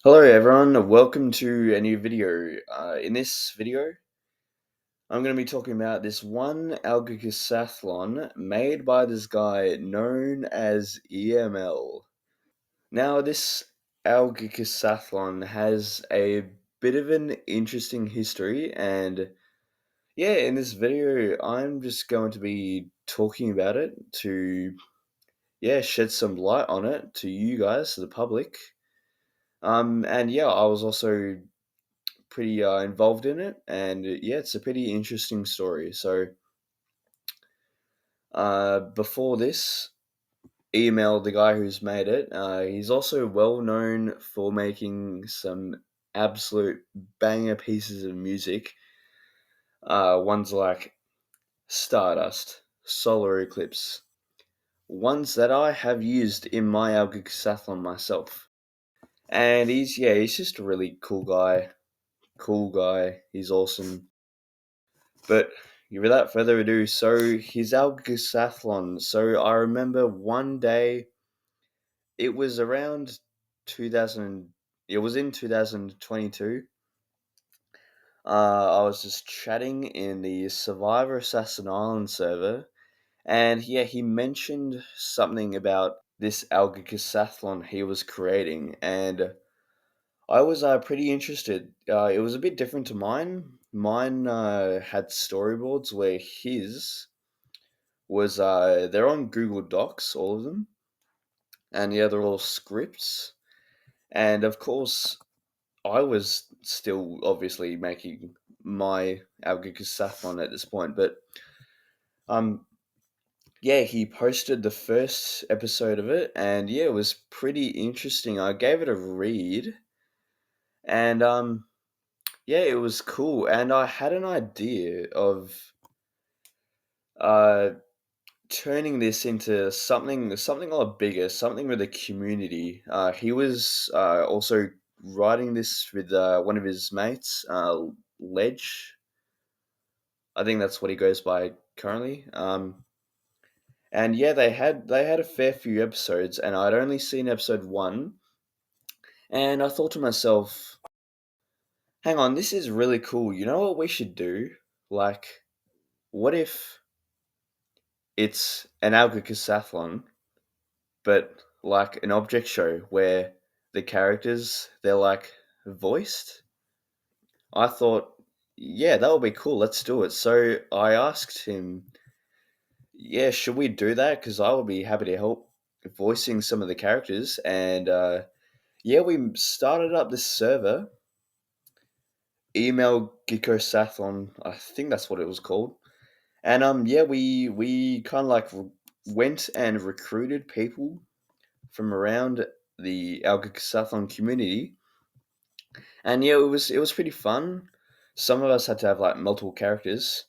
Hello everyone, welcome to a new video. In this video, I'm going to be talking about this one EMLgicosathlon made by this guy known as EML. Now, this EMLgicosathlon has a bit of an interesting history, and yeah, in this video, I'm just going to be talking about it to, shed some light on it to you guys, to the public. And yeah, I was also pretty involved in it, and yeah, it's a pretty interesting story. So, before this, Email, the guy who's made it, he's also well known for making some absolute banger pieces of music. Ones like Stardust, Solar Eclipse, ones that I have used in my Algicosathlon myself. And he's just a really cool guy. Cool guy. He's awesome. But without further ado, so his Algicosathlon. So I remember one day, it was around 2000, it was in 2022. I was just chatting in the Survivor Assassin Island server, and yeah, he mentioned something about this Algicosathlon he was creating, and I was pretty interested. It was a bit different to mine. Mine had storyboards where his was they're on Google Docs, all of them, and yeah, they're all scripts. And of course, I was still obviously making my Algicosathlon at this point, but um, yeah, he posted the first episode of it, and yeah, it was pretty interesting. I gave it a read, and yeah, it was cool, and I had an idea of uh turning this into something a lot bigger, something with a community. He was also writing this with one of his mates, Ledge. I think that's what he goes by currently. And yeah, they had a fair few episodes, and I'd only seen episode one, and I thought to myself, "Hang on, this is really cool. You know what we should do? Like, what if it's an Algicosathlon, but like an object show where the characters they're like voiced?" I thought, yeah, that would be cool. Let's do it. So I asked him, yeah, should we do that? Because I would be happy to help voicing some of the characters. And yeah, we started up this server, Email Gicosathlon. I think that's what it was called. And yeah, we kind of like went and recruited people from around the Algicosathlon community. And yeah, it was pretty fun. Some of us had to have like multiple characters,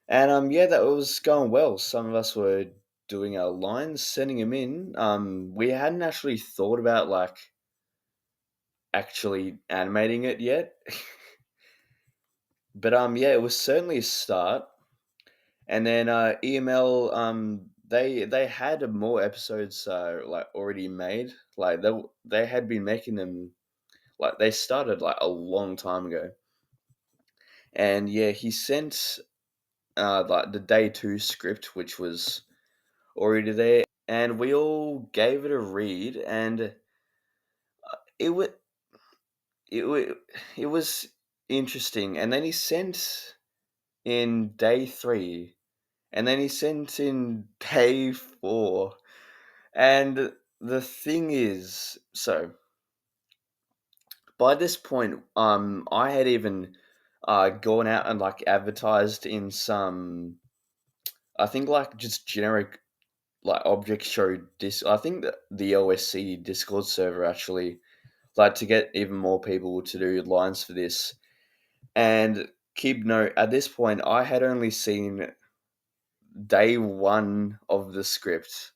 and yeah, that was going well. Some of us were doing our lines, sending them in. We hadn't actually thought about like actually animating it yet, but yeah, it was certainly a start. And then EML, they had more episodes like already made. Like they had been making them, like they started like a long time ago. And yeah, he sent like the day two script, which was already there, and we all gave it a read, and it was it wa- it was interesting. And then he sent in day three, and then he sent in day four, and the thing is, so by this point, I had even gone out and like advertised in some, I think like just generic like object show I think that the OSC Discord server actually, like, to get even more people to do lines for this. And keep note, at this point I had only seen day one of the script.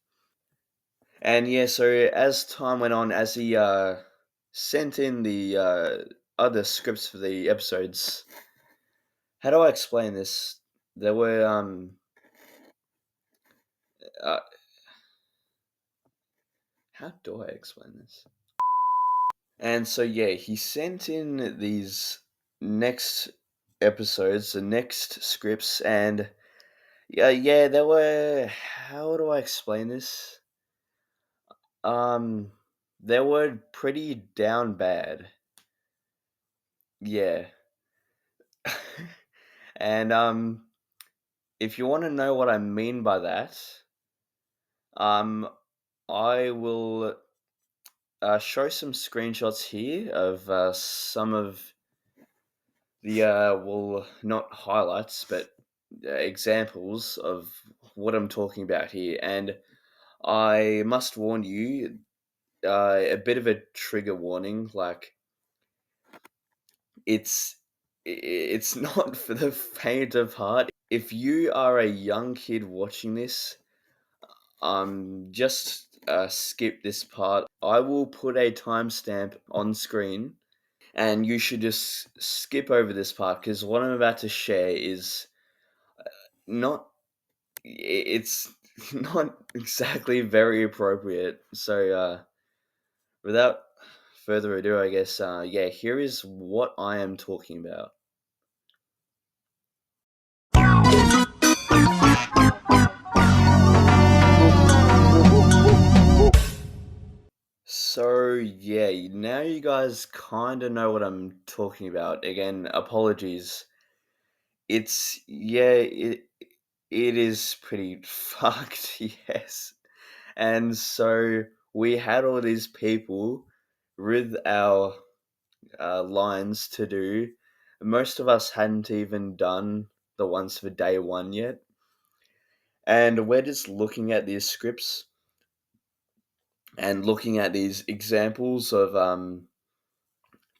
And yeah, so as time went on, as he sent in the other scripts for the episodes, how do I explain this? There were uh, how do I explain this? And so yeah, he sent in these next episodes, the next scripts, and yeah, they were. How do I explain this? Um, they were pretty down bad. Yeah, and if you want to know what I mean by that, um, I will show some screenshots here of some of the well, not highlights, but examples of what I'm talking about here. And I must warn you, a bit of a trigger warning. Like it's not for the faint of heart. If you are a young kid watching this, just skip this part. I will put a timestamp on screen, and you should just skip over this part because what I'm about to share is not. It's not exactly very appropriate. So, without further ado, I guess, yeah, here is what I am talking about. So yeah, now you guys kind of know what I'm talking about. Again, apologies. It's yeah, it is pretty fucked, yes. And so we had all these people with our lines to do. Most of us hadn't even done the ones for day one yet, and we're just looking at these scripts and looking at these examples of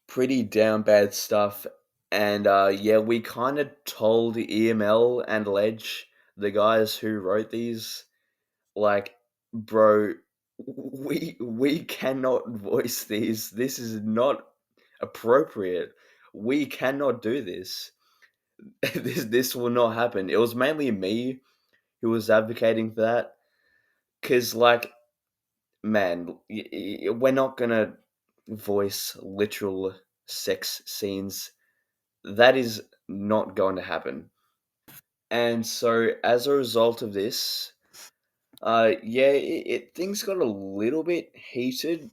pretty down bad stuff. And yeah, we kind of told EML and Ledge, the guys who wrote these, like, bro, we cannot voice these. This is not appropriate. We cannot do this. This will not happen. It was mainly me who was advocating for that, because like, man, we're not gonna voice literal sex scenes. That is not going to happen. And so, as a result of this, yeah, things got a little bit heated.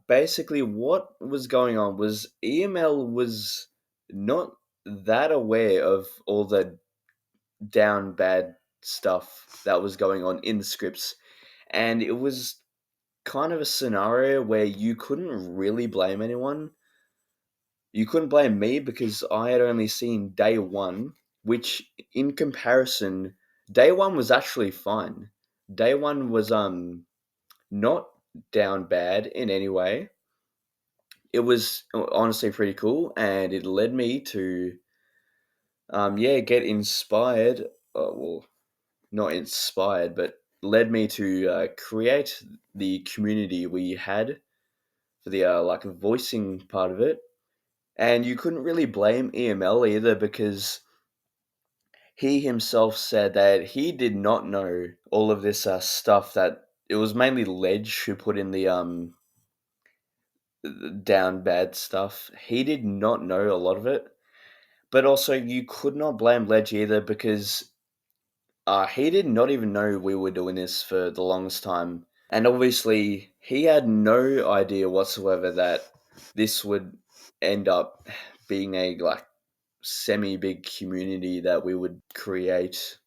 Basically, what was going on was EML was not that aware of all the down bad stuff that was going on in the scripts, and it was kind of a scenario where you couldn't really blame anyone. You couldn't blame me because I had only seen day one, which in comparison, day one was actually fine. Day one was not down bad in any way. It was honestly pretty cool, and it led me to yeah, get inspired. Well, not inspired, but led me to create the community we had for the like voicing part of it. And you couldn't really blame EML either because he himself said that he did not know all of this stuff, that it was mainly Ledge who put in the down bad stuff. He did not know a lot of it. But also, you could not blame Ledge either because he did not even know we were doing this for the longest time. And obviously, he had no idea whatsoever that this would end up being a like semi big community that we would create.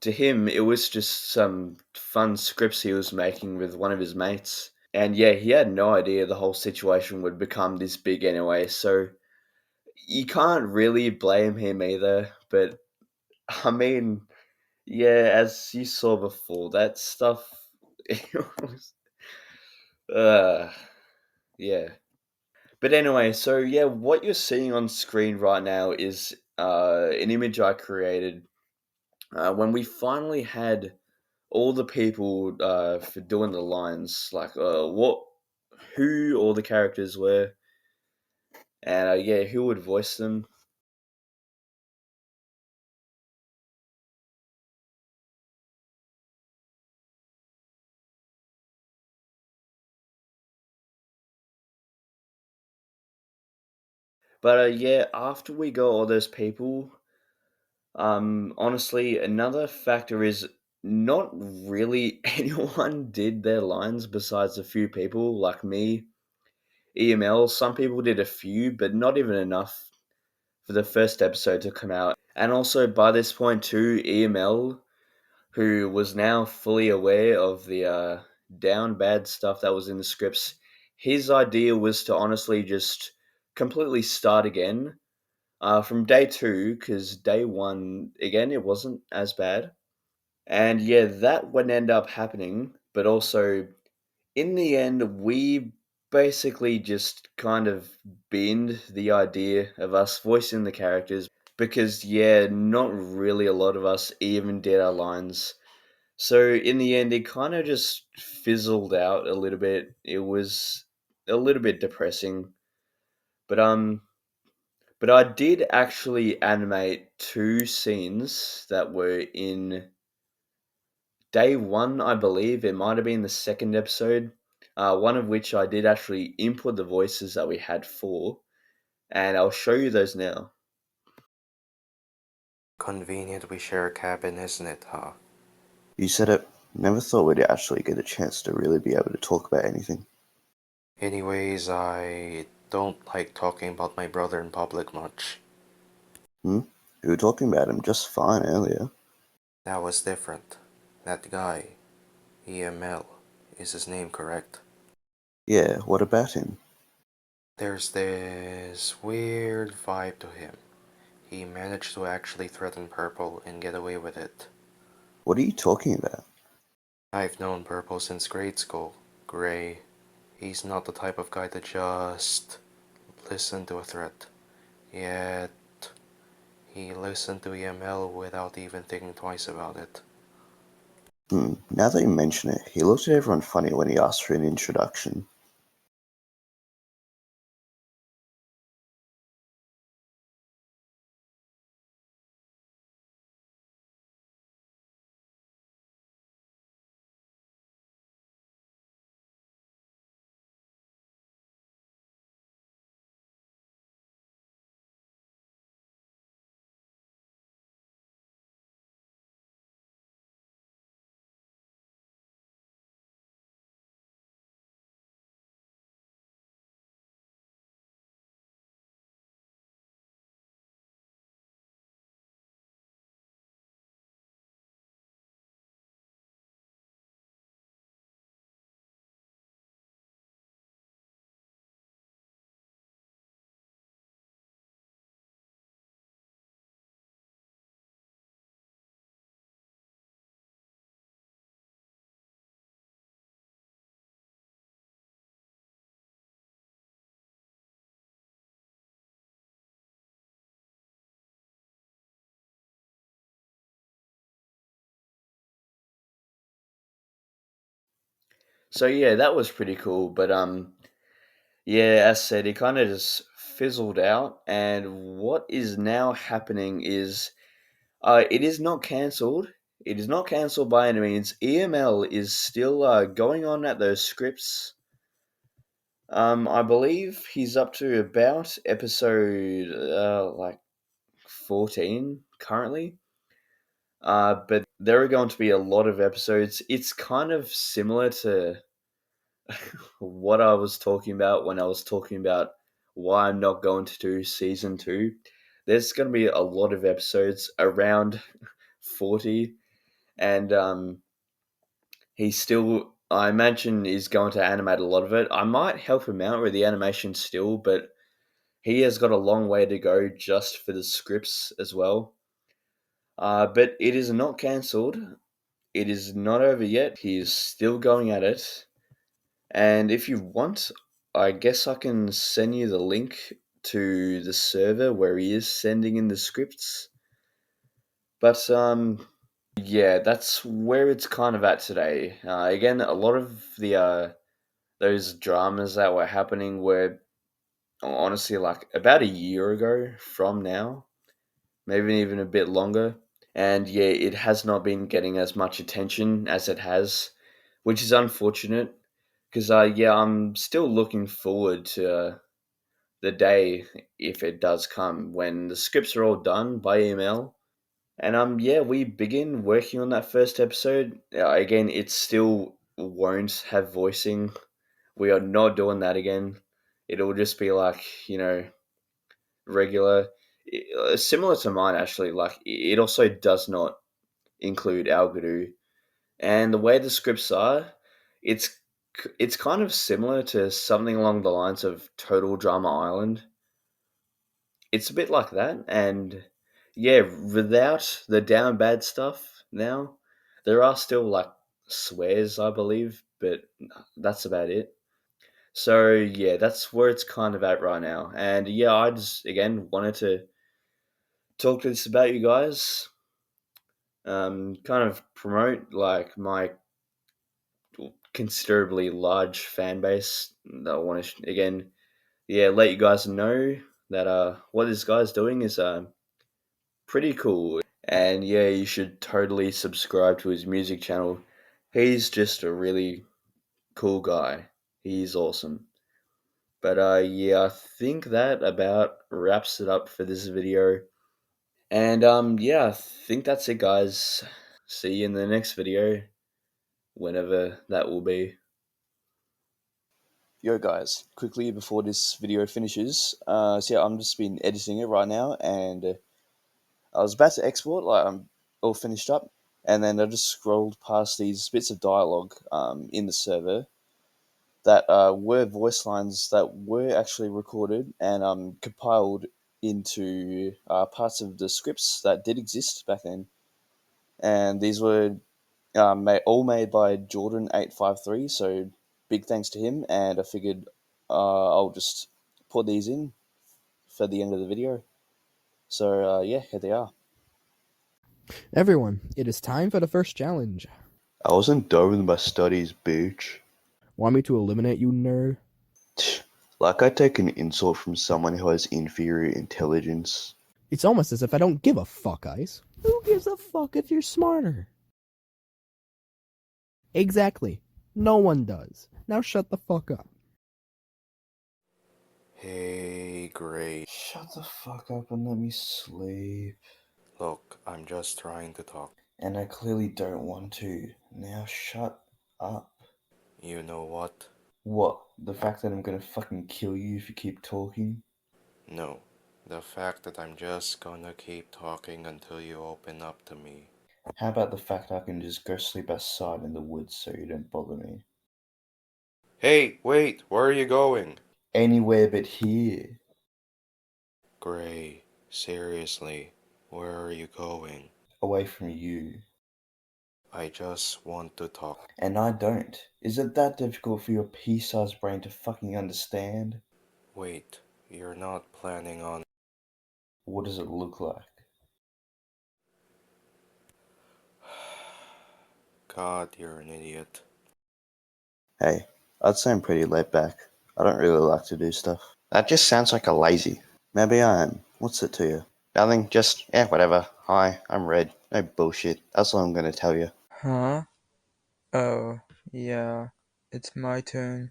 To him, it was just some fun scripts he was making with one of his mates. And yeah, he had no idea the whole situation would become this big anyway, so you can't really blame him either. But I mean, yeah, as you saw before, that stuff, it was, uh, yeah. But anyway, so yeah, what you're seeing on screen right now is an image I created when we finally had all the people for doing the lines, like who all the characters were, and yeah, who would voice them. But yeah, after we got all those people, honestly, another factor is not really anyone did their lines besides a few people like me, EML. Some people did a few, but not even enough for the first episode to come out. And also by this point too, EML, who was now fully aware of the down bad stuff that was in the scripts, his idea was to honestly just completely start again from day two, because day one, again, it wasn't as bad. And yeah, that would end up happening, but also in the end, we basically just kind of binned the idea of us voicing the characters because, yeah, not really a lot of us even did our lines. So in the end, it kind of just fizzled out a little bit. It was a little bit depressing, but but I did actually animate two scenes that were in day one, I believe. It might have been the second episode. One of which I did actually input the voices that we had for, and I'll show you those now. Convenient we share a cabin, isn't it, huh? You said it. Never thought we'd actually get a chance to really be able to talk about anything. Anyways, I don't like talking about my brother in public much. Hmm? We were talking about him just fine earlier. That was different. That guy, EML, is his name correct? Yeah, what about him? There's this weird vibe to him. He managed to actually threaten Purple and get away with it. What are you talking about? I've known Purple since grade school, Gray. He's not the type of guy to just listen to a threat. Yet, he listened to EML without even thinking twice about it. Now that you mention it, he looked at everyone funny when he asked for an introduction. So yeah, that was pretty cool. But yeah, as said, it kind of just fizzled out. And what is now happening is, it is not cancelled. It is not cancelled by any means. EML is still going on at those scripts. I believe he's up to about episode like 14 currently. But there are going to be a lot of episodes. It's kind of similar to what I was talking about when I was talking about why I'm not going to do season two. There's going to be a lot of episodes, around 40, and he still, I imagine, is going to animate a lot of it. I might help him out with the animation still, but he has got a long way to go just for the scripts as well. But it is not cancelled. It is not over yet. He is still going at it. And if you want, I guess I can send you the link to the server where he is sending in the scripts. But yeah, that's where it's kind of at today. Again, a lot of the those dramas that were happening were honestly like about a year ago from now, maybe even a bit longer. And yeah, it has not been getting as much attention as it has, which is unfortunate. Because yeah, I'm still looking forward to the day, if it does come, when the scripts are all done by email. And yeah, we begin working on that first episode. Again, it still won't have voicing. We are not doing that again. It'll just be like, regular, similar to mine actually. Like it also does not include Algodo. And the way the scripts are, it's it's kind of similar to something along the lines of Total Drama Island. It's a bit like that, and yeah, without the down bad stuff now, there are still like swears, I believe, but that's about it. So yeah, that's where it's kind of at right now. And yeah, I just again wanted to talk to this about you guys, kind of promote like my considerably large fan base. That I want to again, yeah, let you guys know that what this guy's doing is pretty cool. And yeah, you should totally subscribe to his music channel. He's just a really cool guy. He's awesome. But yeah, I think that about wraps it up for this video. And yeah, I think that's it guys. See you in the next video, whenever that will be. Yo guys, quickly before this video finishes, so yeah, I'm just been editing it right now, and I was about to export, like I'm all finished up, and then I just scrolled past these bits of dialogue in the server that were voice lines that were actually recorded and compiled into parts of the scripts that did exist back then, and these were all made by Jordan853. So big thanks to him, and I figured I'll just put these in for the end of the video. So yeah, here they are. Everyone, it is time for the first challenge. I wasn't done with my studies, bitch. Want me to eliminate you, nerd? Like I take an insult from someone who has inferior intelligence. It's almost as if I don't give a fuck, Ice. Who gives a fuck if you're smarter? Exactly. No one does. Now shut the fuck up. Hey, Gray. Shut the fuck up and let me sleep. Look, I'm just trying to talk. And I clearly don't want to. Now shut up. You know what? What? The fact that I'm gonna fucking kill you if you keep talking? No. The fact that I'm just gonna keep talking until you open up to me. How about the fact I can just go sleep outside in the woods so you don't bother me? Hey, wait, where are you going? Anywhere but here. Gray, seriously, where are you going? Away from you. I just want to talk. And I don't. Is it that difficult for your pea-sized brain to fucking understand? Wait, you're not planning on... What does it look like? God, you're an idiot. Hey, I'd say I'm pretty laid back. I don't really like to do stuff. That just sounds like a lazy. Maybe I am. What's it to you? Nothing, just, yeah, whatever. Hi, I'm Red. No bullshit. That's all I'm gonna tell you. Huh? Oh, yeah, it's my turn.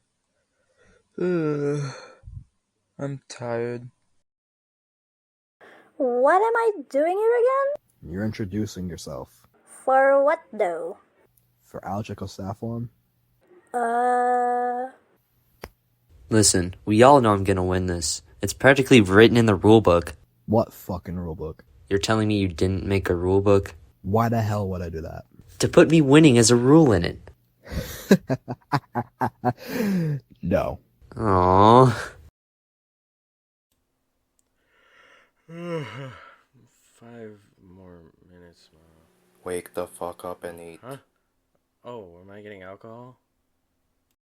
Ugh, I'm tired. What am I doing here again? You're introducing yourself. For what though? For EMLgicosathlon? Listen, we all know I'm gonna win this. It's practically written in the rulebook. What fucking rulebook? You're telling me you didn't make a rulebook? Why the hell would I do that? To put me winning as a rule in it. No. Aww. 5 more minutes. Wake the fuck up and eat. Huh? Oh, am I getting alcohol?